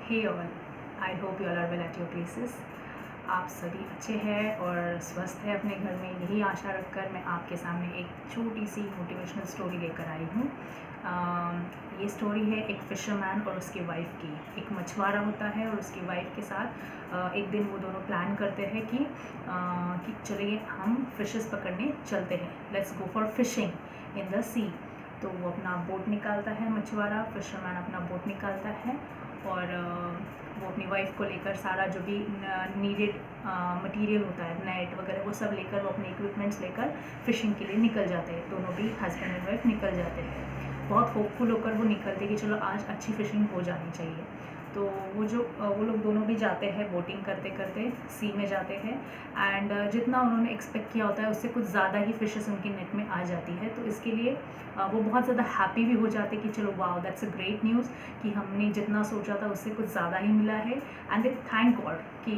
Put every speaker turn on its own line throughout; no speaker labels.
Hey all, I hope you all are well at your places. आप सभी अच्छे हैं और स्वस्थ हैं अपने घर में, यही आशा रखकर मैं आपके सामने एक छोटी सी मोटिवेशनल स्टोरी लेकर आई हूँ। ये स्टोरी है एक फिशरमैन और उसकी वाइफ की। एक मछुआरा होता है और उसकी वाइफ के साथ एक दिन वो दोनों प्लान करते हैं कि चलिए हम फिशेस पकड़ने चलते हैं, let's go for fishing in the sea. तो वो अपना बोट निकालता है, मछुआरा फिशरमैन अपना बोट निकालता है और वो अपनी वाइफ को लेकर सारा जो भी नीडेड मटेरियल होता है, नेट वगैरह, वो सब लेकर, वो अपने इक्विपमेंट्स लेकर फ़िशिंग के लिए निकल जाते हैं। दोनों भी हस्बैंड एंड वाइफ निकल जाते हैं, बहुत होपफुल होकर वो निकलते कि चलो आज अच्छी फ़िशिंग हो जानी चाहिए। तो वो लोग दोनों भी जाते हैं, बोटिंग करते करते सी में जाते हैं एंड जितना उन्होंने एक्सपेक्ट किया होता है उससे कुछ ज़्यादा ही फिशेस उनकी नेट में आ जाती है। तो इसके लिए वो बहुत ज़्यादा हैप्पी भी हो जाते कि चलो wow, that's a great news कि हमने जितना सोचा था उससे कुछ ज़्यादा ही मिला है। एंड दे थैंक गॉड कि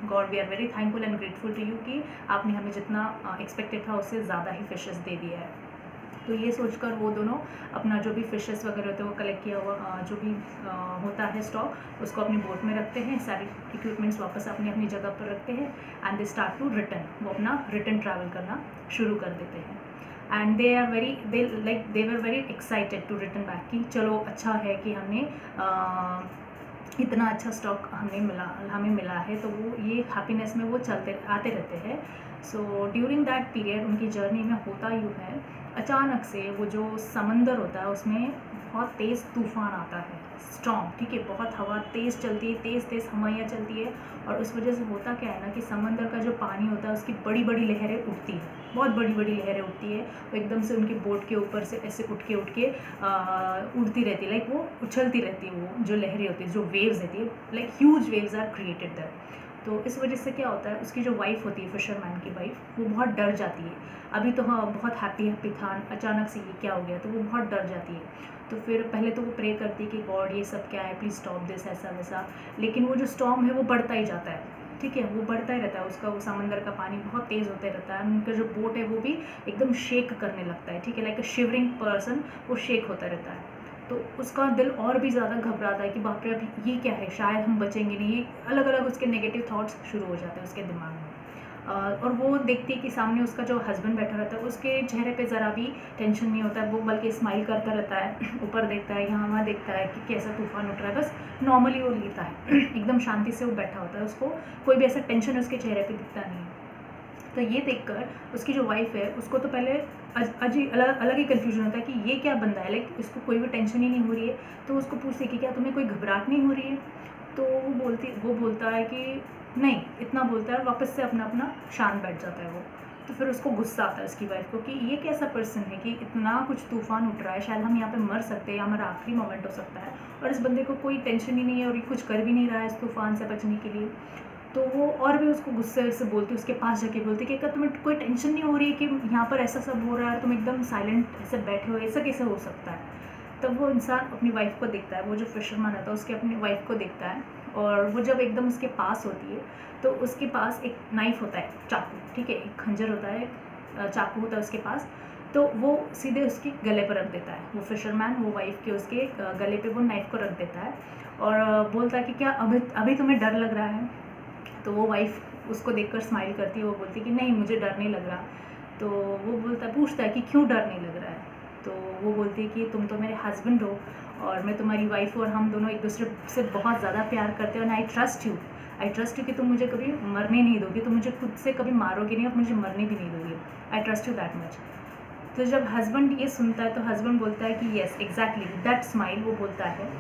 God we are very thankful and grateful to you कि आपने हमें जितना एक्सपेक्टेड था उससे ज़्यादा ही फिशेस दे दिया है। तो ये सोचकर वो दोनों अपना जो भी फिशेस वगैरह होते हैं, वो कलेक्ट किया हुआ जो भी होता है स्टॉक, उसको अपनी बोट में रखते हैं, सारे इक्विपमेंट्स वापस अपनी अपनी जगह पर रखते हैं and they start to return. वो अपना रिटर्न ट्रैवल करना शुरू कर देते हैं and they were very excited to return back कि चलो अच्छा है कि हमने इतना अच्छा स्टॉक हमें मिला है। तो वो ये हैप्पीनेस में वो चलते आते रहते हैं। सो ड्यूरिंग दैट पीरियड उनकी जर्नी में होता यूँ है, अचानक से वो जो समंदर होता है उसमें बहुत तेज़ तूफ़ान आता है, स्टॉर्म, ठीक है, बहुत हवा तेज़ चलती है, तेज़ हवाइयाँ चलती है और उस वजह से होता क्या है ना कि समंदर का जो पानी होता है उसकी बड़ी बड़ी लहरें उठती है, बहुत बड़ी बड़ी लहरें उठती है। वो एकदम से उनकी बोट के ऊपर से ऐसे उठ के उड़ती रहती है, लाइक वो उछलती रहती है। वो जो लहरें होती है, जो वेव्स रहती है, like huge waves are created there. तो इस वजह से क्या होता है, उसकी जो वाइफ होती है, फिशरमैन की वाइफ, वो बहुत डर जाती है। अभी तो हाँ बहुत हैप्पी था, अचानक से ये क्या हो गया, तो वो बहुत डर जाती है। तो फिर पहले तो वो प्रे करती है कि गॉड ये सब क्या है, प्लीज़ स्टॉप दिस, ऐसा वैसा। लेकिन वो जो स्टॉर्म है वो बढ़ता ही जाता है, ठीक है, वो बढ़ता ही रहता है, उसका वो समंदर का पानी बहुत तेज़ होता रहता है। उनका जो बोट है वो भी एकदम शेक करने लगता है, ठीक है, लाइक अ शिवरिंग पर्सन, वो शेक होता रहता है। तो उसका दिल और भी ज़्यादा घबराता है कि बाप रे अब ये क्या है, शायद हम बचेंगे नहीं। ये अलग अलग उसके नेगेटिव थॉट्स शुरू हो जाते हैं उसके दिमाग में। और वो देखती है कि सामने उसका जो हस्बैंड बैठा रहता है, उसके चेहरे पे ज़रा भी टेंशन नहीं होता है, वो बल्कि स्माइल करता रहता है, ऊपर देखता है, यहाँ वहाँ देखता है कि कैसा तूफान उठ रहा है, बस नॉर्मली वो लेता है एकदम शांति से वो बैठा होता है, उसको कोई भी ऐसा टेंशन उसके चेहरे पे दिखता नहीं है। तो ये देखकर उसकी जो वाइफ है उसको तो पहले अलग ही कन्फ्यूजन होता है कि ये क्या बंदा है, लाइक इसको कोई भी टेंशन ही नहीं हो रही है। तो उसको पूछती कि क्या तुम्हें कोई घबराहट नहीं हो रही है। तो वो बोलता है कि नहीं, इतना बोलता है और वापस से अपना शांत बैठ जाता है वो। तो फिर उसको गुस्सा आता है उसकी वाइफ को कि ये कैसा पर्सन है कि इतना कुछ तूफान उठ रहा है, शायद हम यहाँ पे मर सकते हैं, हमारा आखिरी मोमेंट हो सकता है और इस बंदे को कोई टेंशन ही नहीं है और ये कुछ कर भी नहीं रहा है इस तूफान से बचने के लिए। तो वो और भी उसको गुस्से से बोलती, उसके पास जाके बोलती कि क्या तुम्हें कोई टेंशन नहीं हो रही है कि यहाँ पर ऐसा सब हो रहा है, तुम एकदम साइलेंट ऐसे बैठे हो, ऐसा कैसे हो सकता है। तब वो इंसान अपनी वाइफ को देखता है, वो जो फिशरमैन होता है उसके अपनी वाइफ को देखता है और वो जब एकदम उसके पास होती है तो उसके पास एक नाइफ़ होता है, चाकू, ठीक है, एक खंजर होता है, चाकू होता है उसके पास। तो वो सीधे उसके गले पर रख देता है, वो फिशरमैन वो वाइफ के उसके गले पे वो नाइफ़ को रख देता है और बोलता है कि क्या अभी तुम्हें डर लग रहा है। तो वो वाइफ उसको देखकर स्माइल करती है, वो बोलती है कि नहीं मुझे डर नहीं लग रहा। तो वो पूछता है कि क्यों डर नहीं लग रहा है। तो वो बोलती है कि तुम तो मेरे हस्बैंड हो और मैं तुम्हारी वाइफ हूँ और हम दोनों एक दूसरे से बहुत ज़्यादा प्यार करते हैं और आई ट्रस्ट यू कि तुम मुझे कभी मरने नहीं दोगे, तुम मुझे खुद से कभी मारोगे नहीं और मुझे मरने भी नहीं दोगे, I trust you that much. तो जब हस्बैंड ये सुनता है तो हस्बैंड बोलता है कि येस एग्जैक्टली दैट स्माइल। वो बोलता है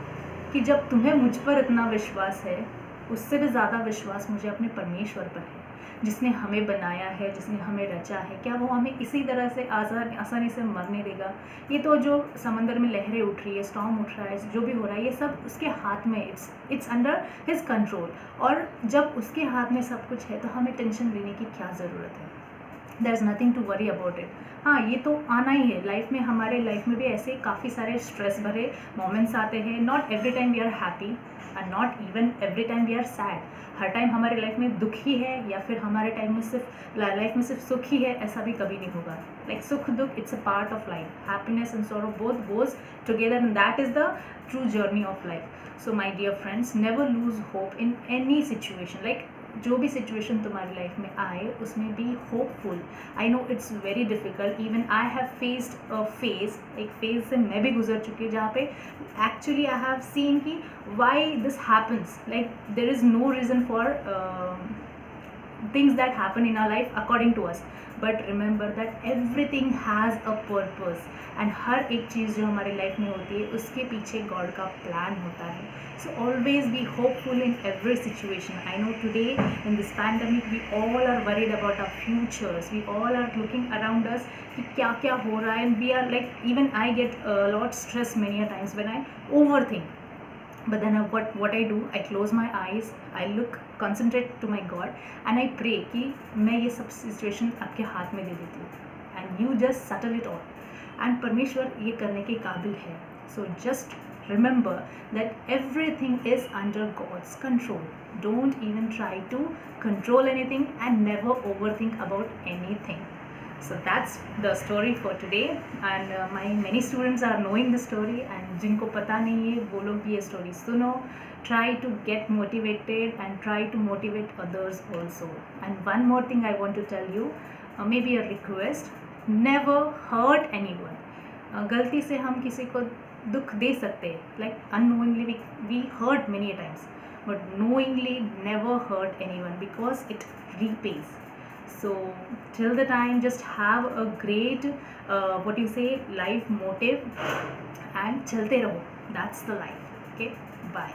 कि जब तुम्हें मुझ पर इतना विश्वास है, उससे भी ज़्यादा विश्वास मुझे अपने परमेश्वर पर है, जिसने हमें बनाया है, जिसने हमें रचा है। क्या वो हमें इसी तरह से आसानी से मरने देगा। ये तो जो समंदर में लहरें उठ रही है, स्टॉर्म उठ रहा है, जो भी हो रहा है, ये सब उसके हाथ में, इट्स अंडर हिज कंट्रोल। और जब उसके हाथ में सब कुछ है तो हमें टेंशन लेने की क्या ज़रूरत है। There is nothing to worry about it. हाँ, ये तो आना ही है लाइफ में, हमारे लाइफ में भी ऐसे काफ़ी सारे स्ट्रेस भरे मोमेंट्स आते हैं। Not every time we are happy and not even every time we are sad. हर टाइम हमारे लाइफ में दुख ही है या फिर हमारे टाइम में सिर्फ लाइफ में सिर्फ सुख ही है, ऐसा भी कभी नहीं होगा। लाइक सुख दुख, it's a part of life. Happiness and sorrow both goes together and that is the true journey of life. So my dear friends, never lose hope in any situation. Like जो भी situation तुम्हारी life में आए उसमें be hopeful. I know it's very difficult, even I have faced a phase, एक phase से मैं भी गुजर चुकी हूँ जहाँ पे एक्चुअली आई हैव सीन कि Y this happens, like there is no reason for things that happen in our life according to us, but remember that everything has a purpose and हर एक चीज़ जो हमारे लाइफ में होती है उसके पीछे God का प्लान होता है। So always be hopeful in every situation. I know today in this pandemic we all are worried about our futures, we all are looking around us कि क्या क्या हो रहा है, and we are like, even I get a lot stressed many a times when I overthink. But then what I do, I close my eyes, I look, concentrate to my God and I pray कि मैं ये सब situation आपके हाथ में दे देती हूँ and you just settle it all. And परमेश्वर ये करने के काबिल है. So just remember that everything is under God's control. Don't even try to control anything and never overthink about anything. So that's the story for today and my many students are knowing the story and जिनको पता नहीं है वो लोग ये story सुनो. Try to get motivated and try to motivate others also. And one more thing I want to tell you, maybe a request, never hurt anyone. गलती से हम किसी को दुख दे सकते हैं, like unknowingly we hurt many times, but knowingly never hurt anyone because it repays. So till the time, just have a great what you say life motive and chalte raho. That's the life. Okay, bye.